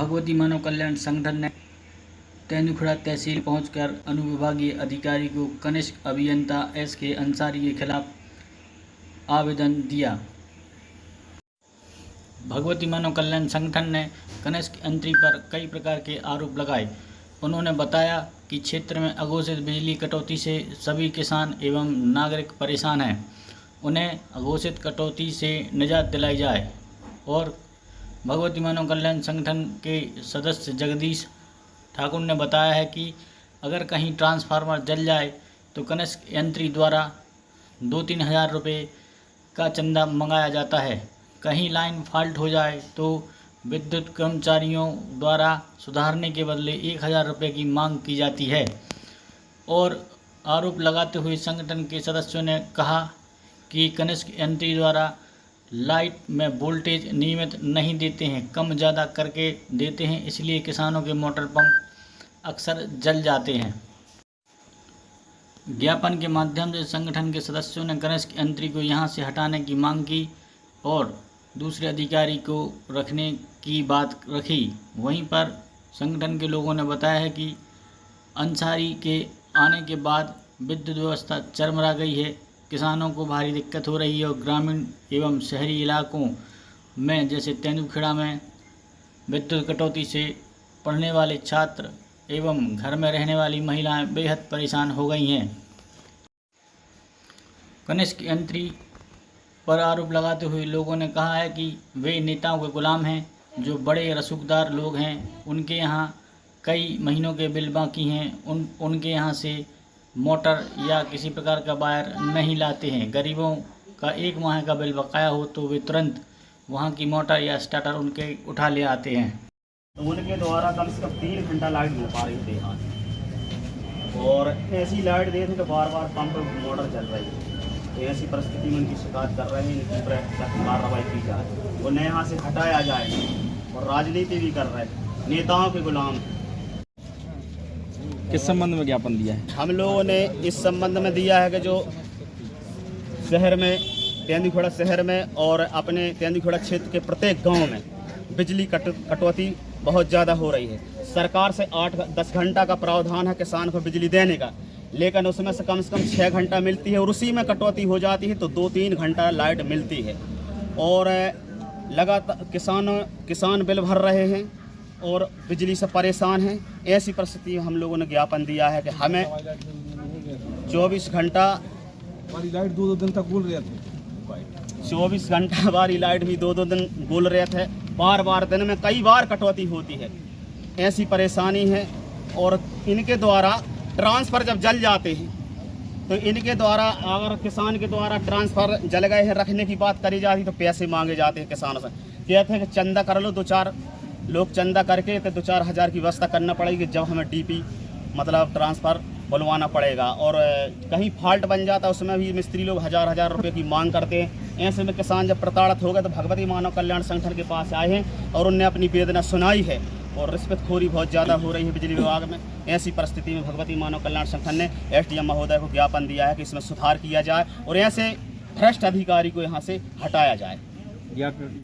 भगवती मानव कल्याण संगठन ने तेंदुखेड़ा तहसील पहुंचकर अनुविभागीय अधिकारी को कनिष्ठ अभियंता SK अंसारी के खिलाफ आवेदन दिया। भगवती मानव कल्याण संगठन ने कनिष्ठ यंत्री पर कई प्रकार के आरोप लगाए। उन्होंने बताया कि क्षेत्र में अघोषित बिजली कटौती से सभी किसान एवं नागरिक परेशान हैं। उन्हें अघोषित कटौती से निजात दिलाई जाए। और भगवती मानव कल्याण संगठन के सदस्य जगदीश ठाकुर ने बताया है कि अगर कहीं ट्रांसफार्मर जल जाए तो कनिष्ठ यंत्री द्वारा 2-3 हज़ार रुपये का चंदा मंगाया जाता है। कहीं लाइन फॉल्ट हो जाए तो विद्युत कर्मचारियों द्वारा सुधारने के बदले 1,000 रुपये की मांग की जाती है। और आरोप लगाते हुए संगठन के सदस्यों ने कहा कि कनिष्ठ यंत्री द्वारा लाइट में वोल्टेज नियमित नहीं देते हैं, कम ज़्यादा करके देते हैं, इसलिए किसानों के मोटर पंप अक्सर जल जाते हैं। ज्ञापन के माध्यम से संगठन के सदस्यों ने कनिष्ठ यंत्री को यहां से हटाने की मांग की और दूसरे अधिकारी को रखने की बात रखी। वहीं पर संगठन के लोगों ने बताया है कि अंसारी के आने के बाद विद्युत व्यवस्था चरमरा गई है, किसानों को भारी दिक्कत हो रही है और ग्रामीण एवं शहरी इलाकों में जैसे तेंदुखेड़ा में विद्युत कटौती से पढ़ने वाले छात्र एवं घर में रहने वाली महिलाएं बेहद परेशान हो गई हैं। कनिष्ठ यंत्री पर आरोप लगाते हुए लोगों ने कहा है कि वे नेताओं के गुलाम हैं। जो बड़े रसूखदार लोग हैं उनके यहाँ कई महीनों के बिल बाकी हैं, उनके यहाँ से मोटर या किसी प्रकार का वायर नहीं लाते हैं। गरीबों का 1 माह का बिल बकाया हो तो वे तुरंत वहाँ की मोटर या स्टार्टर उनके उठा ले आते हैं। तो उनके द्वारा कम से कम 3 घंटा लाइट मिल पा रही थी यहाँ, और ऐसी लाइट दे थे तो बार बार पंप मोटर चल रही है। तो ऐसी परिस्थिति में उनकी शिकायत कर रहे हैं, इनकी सख्त कार्रवाई की जाए, उन्हें यहाँ से हटाया जाए। और राजनीति भी कर रहे हैं, नेताओं के गुलाम। किस संबंध में ज्ञापन दिया है? हम लोगों ने इस संबंध में दिया है कि जो शहर में तेंदुखेड़ा शहर में और अपने तेंदुखेड़ा क्षेत्र के प्रत्येक गांव में बिजली कटौती बहुत ज़्यादा हो रही है। सरकार से 8-10 घंटा का प्रावधान है किसान को बिजली देने का, लेकिन उसमें से कम 6 घंटा मिलती है और उसी में कटौती हो जाती है, तो 2-3 घंटा लाइट मिलती है। और लगातार किसान बिल भर रहे हैं और बिजली से परेशान हैं। ऐसी परिस्थिति में हम लोगों ने ज्ञापन दिया है कि हमें 24 घंटा हमारी लाइट 2-2 दिन तक गुल रही थी। 24 घंटा वाली लाइट भी 2-2 दिन गुल रहे थे। बार बार दिन में कई बार कटौती होती है। ऐसी परेशानी है। और इनके द्वारा ट्रांसफर जब जल जाते हैं तो इनके द्वारा अगर किसान के द्वारा ट्रांसफर जल गए हैं रखने की बात करी जाती तो पैसे मांगे जाते हैं किसानों से। कहते हैं कि चंदा कर लो, 2-4 लोग चंदा करके तो 2-4 हज़ार की व्यवस्था करना पड़ेगी, जब हमें DP मतलब ट्रांसफ़र बुलवाना पड़ेगा। और कहीं फॉल्ट बन जाता है उसमें भी मिस्त्री लोग हज़ार रुपये की मांग करते हैं। ऐसे में किसान जब प्रताड़ित हो गए तो भगवती मानव कल्याण संगठन के पास आए हैं और उनने अपनी वेदना सुनाई है। और रिश्वतखोरी बहुत ज़्यादा हो रही है बिजली विभाग में। ऐसी परिस्थिति में भगवती मानव कल्याण संगठन ने SDM महोदय को ज्ञापन दिया है कि इसमें सुधार किया जाए और ऐसे भ्रष्ट अधिकारी को यहाँ से हटाया जाए।